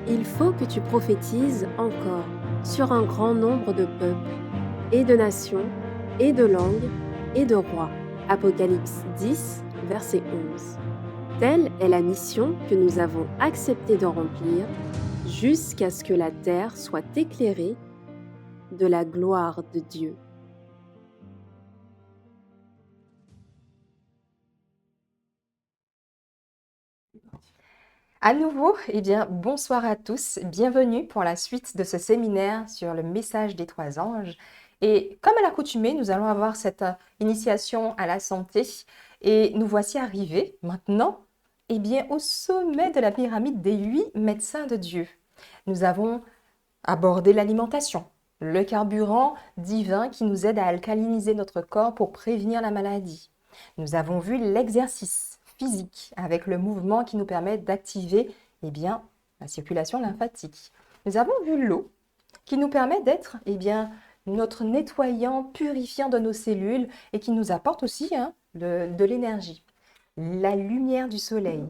Il faut que tu prophétises encore sur un grand nombre de peuples, et de nations, et de langues, et de rois. Apocalypse 10, verset 11. Telle est la mission que nous avons accepté de remplir jusqu'à ce que la terre soit éclairée de la gloire de Dieu. À nouveau, bonsoir à tous, bienvenue pour la suite de ce séminaire sur le message des trois anges. Et comme à l'accoutumée, nous allons avoir cette initiation à la santé et nous voici arrivés maintenant au sommet de la pyramide des 8 médecins de Dieu. Nous avons abordé l'alimentation, le carburant divin qui nous aide à alcaliniser notre corps pour prévenir la maladie. Nous avons vu l'exercice physique avec le mouvement qui nous permet d'activer la circulation lymphatique. Nous avons vu l'eau qui nous permet d'être notre nettoyant, purifiant de nos cellules et qui nous apporte aussi de l'énergie. La lumière du soleil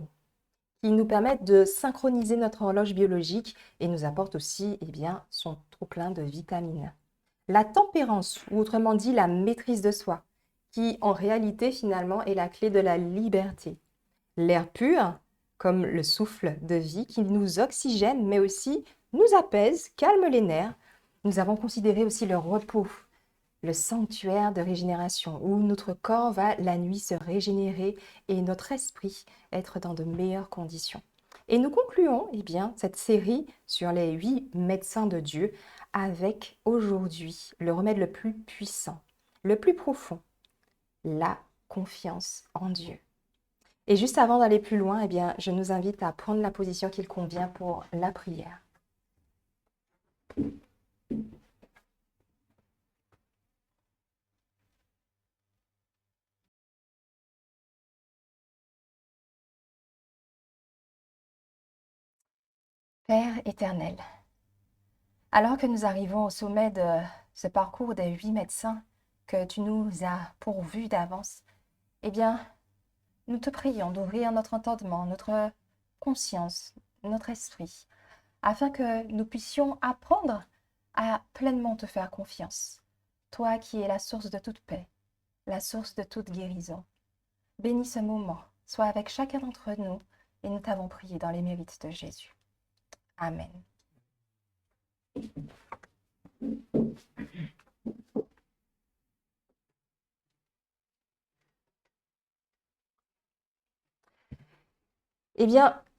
qui nous permet de synchroniser notre horloge biologique et nous apporte aussi son trop-plein de vitamines. La tempérance, ou autrement dit la maîtrise de soi, qui en réalité finalement est la clé de la liberté. L'air pur, comme le souffle de vie qui nous oxygène mais aussi nous apaise, calme les nerfs. Nous avons considéré aussi le repos, le sanctuaire de régénération où notre corps va la nuit se régénérer et notre esprit être dans de meilleures conditions. Et nous concluons cette série sur les 8 médecins de Dieu avec aujourd'hui le remède le plus puissant, le plus profond, la confiance en Dieu. Et juste avant d'aller plus loin, je nous invite à prendre la position qu'il convient pour la prière. Père éternel, alors que nous arrivons au sommet de ce parcours des 8 médecins que tu nous as pourvus d'avance, nous te prions d'ouvrir notre entendement, notre conscience, notre esprit, afin que nous puissions apprendre à pleinement te faire confiance. Toi qui es la source de toute paix, la source de toute guérison. Bénis ce moment, sois avec chacun d'entre nous, et nous t'avons prié dans les mérites de Jésus. Amen.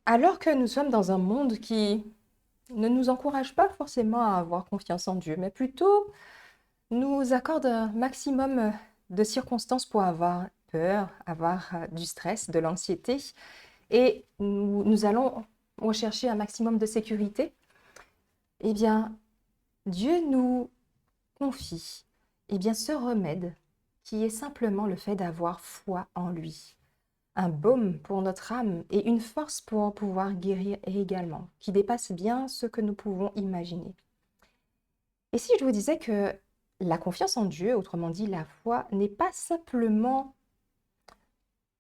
Alors que nous sommes dans un monde qui ne nous encourage pas forcément à avoir confiance en Dieu, mais plutôt nous accorde un maximum de circonstances pour avoir peur, avoir du stress, de l'anxiété, et nous allons rechercher un maximum de sécurité, Dieu nous confie ce remède qui est simplement le fait d'avoir foi en lui. Un baume pour notre âme et une force pour pouvoir guérir également, qui dépasse bien ce que nous pouvons imaginer. Et si je vous disais que la confiance en Dieu, autrement dit la foi, n'est pas simplement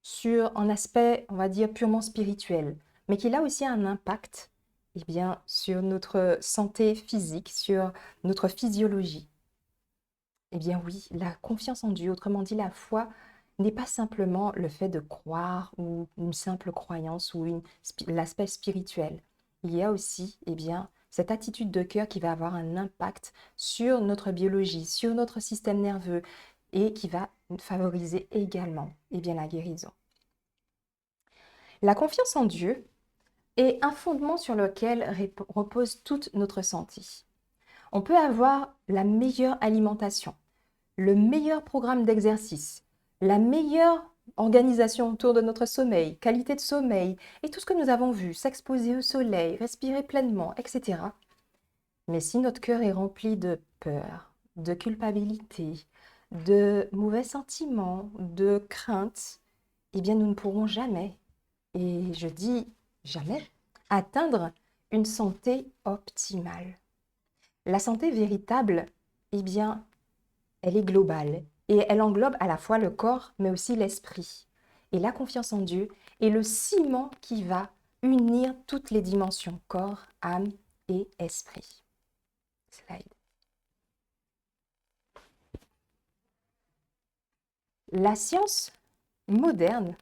sur un aspect, on va dire, purement spirituel, mais qu'il a aussi un impact sur notre santé physique, sur notre physiologie. Oui, la confiance en Dieu, autrement dit la foi, n'est pas simplement le fait de croire ou une simple croyance ou l'aspect spirituel. Il y a aussi cette attitude de cœur qui va avoir un impact sur notre biologie, sur notre système nerveux et qui va favoriser également la guérison. La confiance en Dieu est un fondement sur lequel repose toute notre santé. On peut avoir la meilleure alimentation, le meilleur programme d'exercice, la meilleure organisation autour de notre sommeil, qualité de sommeil et tout ce que nous avons vu, s'exposer au soleil, respirer pleinement, etc. Mais si notre cœur est rempli de peur, de culpabilité, de mauvais sentiments, de craintes, nous ne pourrons jamais, et je dis jamais, atteindre une santé optimale. La santé véritable, elle est globale et elle englobe à la fois le corps mais aussi l'esprit. Et la confiance en Dieu est le ciment qui va unir toutes les dimensions, corps, âme et esprit. Slide. La science moderne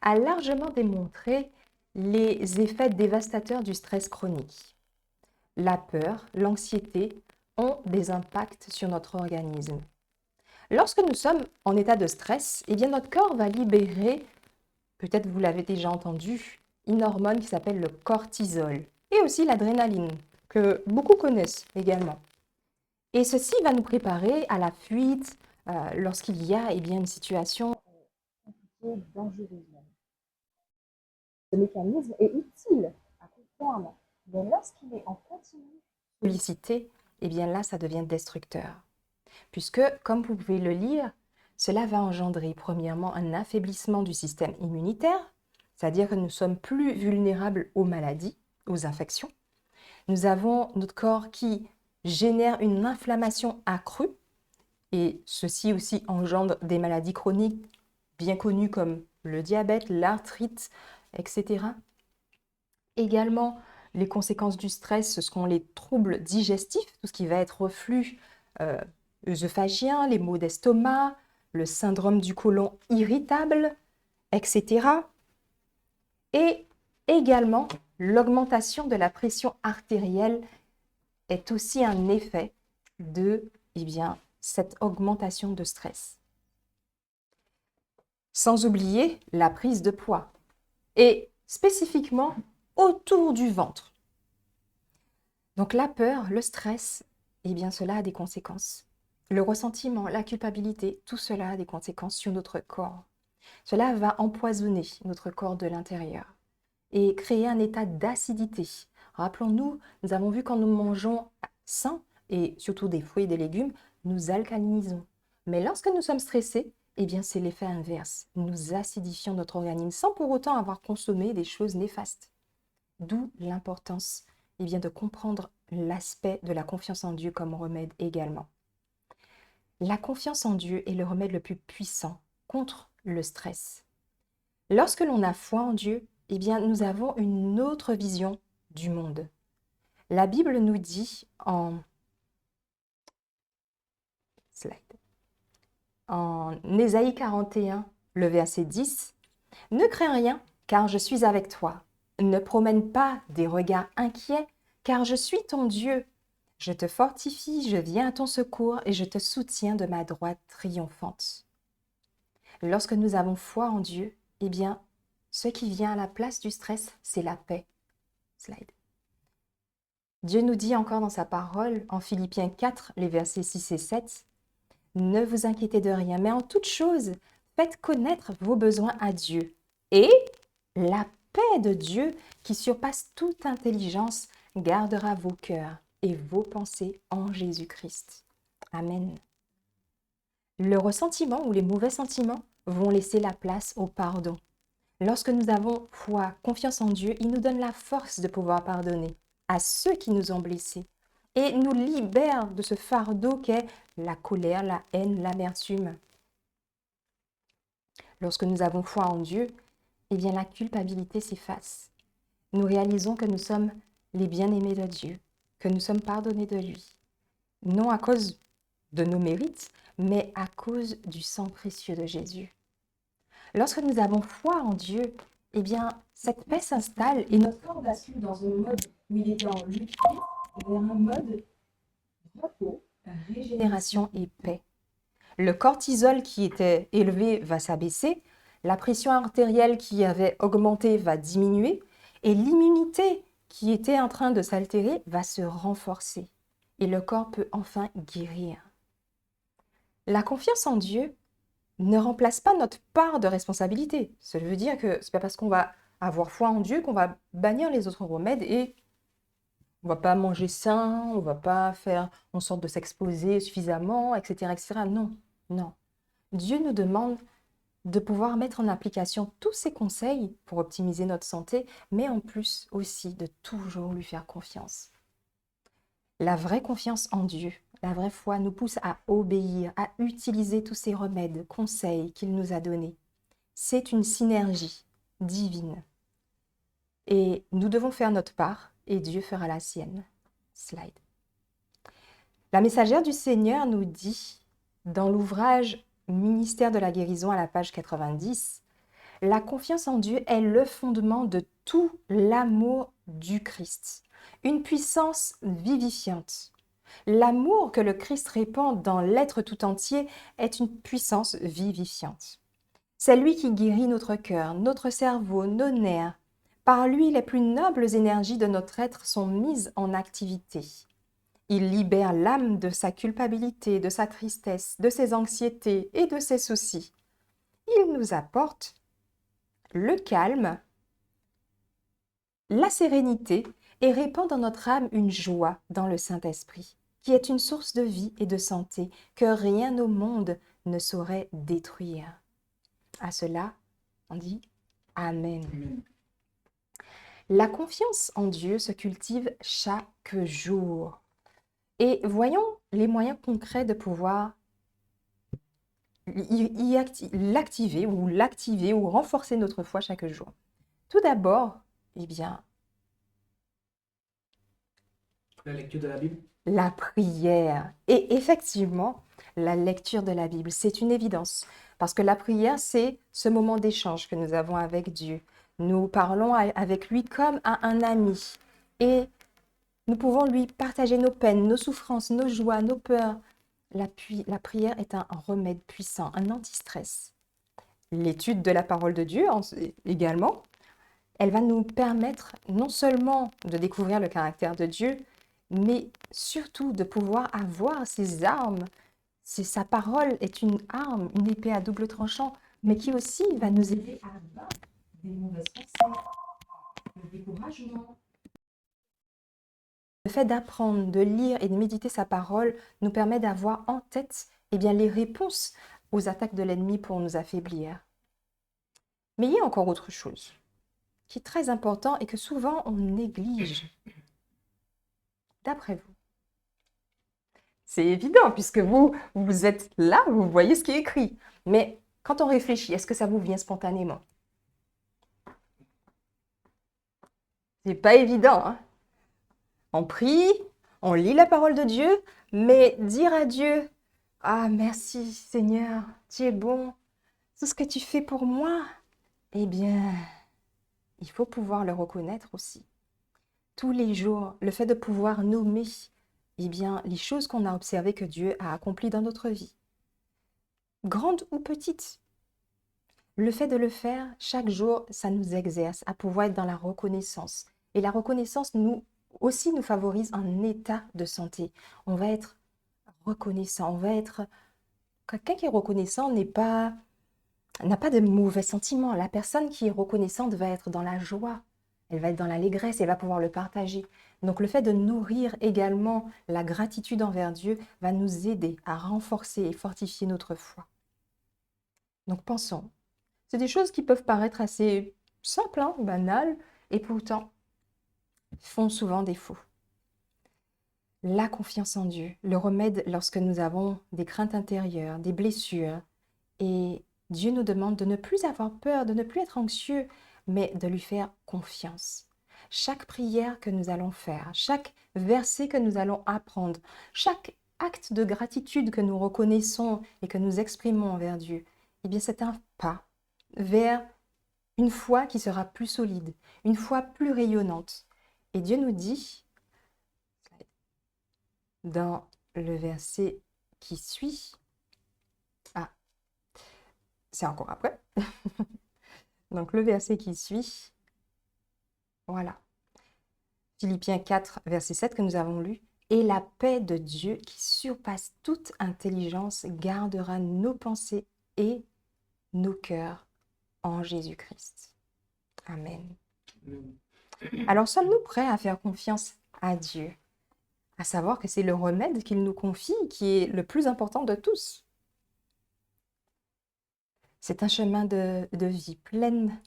a largement démontré les effets dévastateurs du stress chronique. La peur, l'anxiété ont des impacts sur notre organisme. Lorsque nous sommes en état de stress, eh bien notre corps va libérer, peut-être vous l'avez déjà entendu, une hormone qui s'appelle le cortisol et aussi l'adrénaline, que beaucoup connaissent également. Et ceci va nous préparer à la fuite lorsqu'il y a une situation dangereuse. Ce mécanisme est utile à comprendre, mais lorsqu'il est en continu sollicité, eh bien là, ça devient destructeur. Puisque, comme vous pouvez le lire, cela va engendrer premièrement un affaiblissement du système immunitaire, c'est-à-dire que nous sommes plus vulnérables aux maladies, aux infections. Nous avons notre corps qui génère une inflammation accrue, et ceci aussi engendre des maladies chroniques bien connues comme le diabète, l'arthrite, etc. Également, les conséquences du stress, ce seront les troubles digestifs, tout ce qui va être reflux œsophagien, les maux d'estomac, le syndrome du côlon irritable, etc. Et également, l'augmentation de la pression artérielle est aussi un effet de cette augmentation de stress. Sans oublier la prise de poids, et spécifiquement autour du ventre. Donc la peur, le stress, cela a des conséquences. Le ressentiment, la culpabilité, tout cela a des conséquences sur notre corps. Cela va empoisonner notre corps de l'intérieur et créer un état d'acidité. Rappelons-nous, nous avons vu quand nous mangeons sain et surtout des fruits et des légumes, nous alcalinisons. Mais lorsque nous sommes stressés, c'est l'effet inverse. Nous acidifions notre organisme sans pour autant avoir consommé des choses néfastes. D'où l'importance de comprendre l'aspect de la confiance en Dieu comme remède également. La confiance en Dieu est le remède le plus puissant contre le stress. Lorsque l'on a foi en Dieu, nous avons une autre vision du monde. La Bible nous dit en Ésaïe 41, le verset 10, « Ne crains rien, car je suis avec toi. Ne promène pas des regards inquiets, car je suis ton Dieu. Je te fortifie, je viens à ton secours et je te soutiens de ma droite triomphante. » Lorsque nous avons foi en Dieu, ce qui vient à la place du stress, c'est la paix. Slide. Dieu nous dit encore dans sa parole, en Philippiens 4, les versets 6 et 7, « Ne vous inquiétez de rien, mais en toute chose, faites connaître vos besoins à Dieu. Et la paix de Dieu, qui surpasse toute intelligence, gardera vos cœurs et vos pensées en Jésus-Christ. » Amen. Le ressentiment ou les mauvais sentiments vont laisser la place au pardon. Lorsque nous avons foi, confiance en Dieu, il nous donne la force de pouvoir pardonner à ceux qui nous ont blessés et nous libère de ce fardeau qu'est la colère, la haine, l'amertume. Lorsque nous avons foi en Dieu, la culpabilité s'efface. Nous réalisons que nous sommes les bien-aimés de Dieu, que nous sommes pardonnés de lui, non à cause de nos mérites, mais à cause du sang précieux de Jésus. Lorsque nous avons foi en Dieu, cette paix s'installe et notre corps bascule dans un mode où il est en lutte vers un mode repos, régénération et paix. Le cortisol qui était élevé va s'abaisser, la pression artérielle qui avait augmenté va diminuer et l'immunité qui était en train de s'altérer va se renforcer et le corps peut enfin guérir. La confiance en Dieu ne remplace pas notre part de responsabilité. Ça veut dire que ce n'est pas parce qu'on va avoir foi en Dieu qu'on va bannir les autres remèdes et on ne va pas manger sain, on ne va pas faire en sorte de s'exposer suffisamment, etc., etc. Non, non. Dieu nous demande de pouvoir mettre en application tous ces conseils pour optimiser notre santé, mais en plus aussi de toujours lui faire confiance. La vraie confiance en Dieu, la vraie foi nous pousse à obéir, à utiliser tous ces remèdes, conseils qu'il nous a donnés. C'est une synergie divine. Et nous devons faire notre part et Dieu fera la sienne. Slide. La messagère du Seigneur nous dit, dans l'ouvrage Ministère de la guérison à la page 90, la confiance en Dieu est le fondement de tout l'amour du Christ, une puissance vivifiante. L'amour que le Christ répand dans l'être tout entier est une puissance vivifiante. C'est lui qui guérit notre cœur, notre cerveau, nos nerfs. Par lui, les plus nobles énergies de notre être sont mises en activité. Il libère l'âme de sa culpabilité, de sa tristesse, de ses anxiétés et de ses soucis. Il nous apporte le calme, la sérénité et répand dans notre âme une joie dans le Saint-Esprit, qui est une source de vie et de santé que rien au monde ne saurait détruire. À cela, on dit Amen. Amen. La confiance en Dieu se cultive chaque jour. Et voyons les moyens concrets de pouvoir l'activer ou renforcer notre foi chaque jour. Tout d'abord, eh bien, La lecture de la Bible. la prière. Et effectivement, la lecture de la Bible, c'est une évidence. Parce que la prière, c'est ce moment d'échange que nous avons avec Dieu. Nous parlons avec lui comme à un ami. Et nous pouvons lui partager nos peines, nos souffrances, nos joies, nos peurs. La prière est un remède puissant, un anti-stress. L'étude de la parole de Dieu également, elle va nous permettre non seulement de découvrir le caractère de Dieu, mais surtout de pouvoir avoir ses armes. Sa parole est une arme, une épée à double tranchant, mais qui aussi va nous aider à vaincre des mauvaises pensées, le découragement. Le fait d'apprendre, de lire et de méditer sa parole nous permet d'avoir en tête les réponses aux attaques de l'ennemi pour nous affaiblir. Mais il y a encore autre chose qui est très important et que souvent on néglige. D'après vous? C'est évident puisque vous êtes là, vous voyez ce qui est écrit. Mais quand on réfléchit, est-ce que ça vous vient spontanément? C'est pas évident, hein? On prie, on lit la parole de Dieu, mais dire à Dieu, « Ah, merci Seigneur, tu es bon, tout ce que tu fais pour moi, eh bien, il faut pouvoir le reconnaître aussi. Tous les jours, le fait de pouvoir nommer les choses qu'on a observées que Dieu a accomplies dans notre vie, grandes ou petites. Le fait de le faire chaque jour, ça nous exerce à pouvoir être dans la reconnaissance. Et la reconnaissance nous favorise un état de santé. On va être reconnaissant, quelqu'un qui est reconnaissant n'a pas de mauvais sentiments. La personne qui est reconnaissante va être dans la joie, elle va être dans l'allégresse, elle va pouvoir le partager. Donc le fait de nourrir également la gratitude envers Dieu va nous aider à renforcer et fortifier notre foi. Donc pensons, c'est des choses qui peuvent paraître assez simples, banales, et pourtant font souvent défaut. La confiance en Dieu, le remède lorsque nous avons des craintes intérieures, des blessures, et Dieu nous demande de ne plus avoir peur, de ne plus être anxieux, mais de lui faire confiance. Chaque prière que nous allons faire, chaque verset que nous allons apprendre, chaque acte de gratitude que nous reconnaissons et que nous exprimons envers Dieu, c'est un pas vers une foi qui sera plus solide, une foi plus rayonnante. Et Dieu nous dit, dans le verset qui suit, c'est encore après, donc le verset qui suit, voilà, Philippiens 4, verset 7 que nous avons lu, « Et la paix de Dieu qui surpasse toute intelligence gardera nos pensées et nos cœurs en Jésus-Christ. » Amen. Alors, sommes-nous prêts à faire confiance à Dieu? À savoir que c'est le remède qu'il nous confie qui est le plus important de tous. C'est un chemin de vie pleine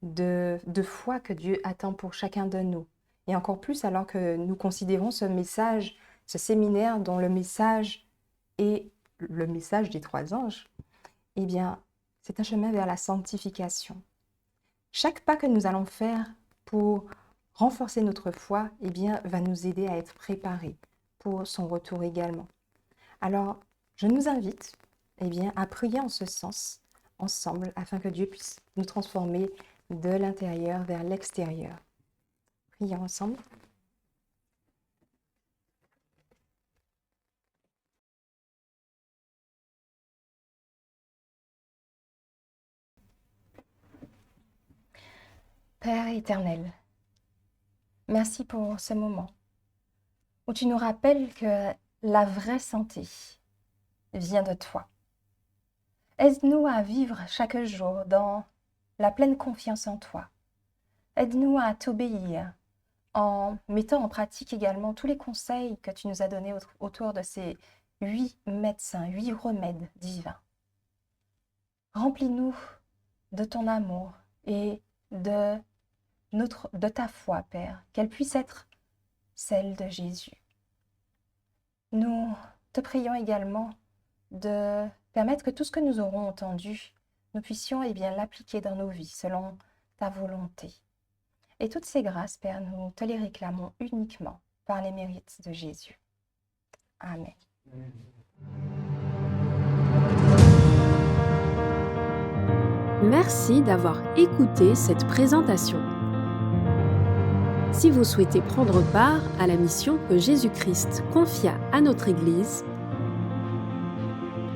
de foi que Dieu attend pour chacun de nous. Et encore plus alors que nous considérons ce message, ce séminaire dont le message est le message des 3 anges, c'est un chemin vers la sanctification. Chaque pas que nous allons faire pour renforcer notre foi, eh bien, va nous aider à être préparés pour son retour également. Alors, je nous invite eh bien, à prier en ce sens ensemble afin que Dieu puisse nous transformer de l'intérieur vers l'extérieur. Prions ensemble. Père éternel, merci pour ce moment où tu nous rappelles que la vraie santé vient de toi. Aide-nous à vivre chaque jour dans la pleine confiance en toi. Aide-nous à t'obéir en mettant en pratique également tous les conseils que tu nous as donnés autour de ces 8 médecins, 8 remèdes divins. Remplis-nous de ton amour et de ta foi, Père, qu'elle puisse être celle de Jésus. Nous te prions également de permettre que tout ce que nous aurons entendu, nous puissions l'appliquer dans nos vies selon ta volonté. Et toutes ces grâces, Père, nous te les réclamons uniquement par les mérites de Jésus. Amen. Merci d'avoir écouté cette présentation. Si vous souhaitez prendre part à la mission que Jésus-Christ confia à notre Église,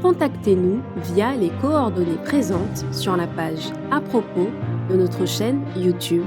contactez-nous via les coordonnées présentes sur la page à propos de notre chaîne YouTube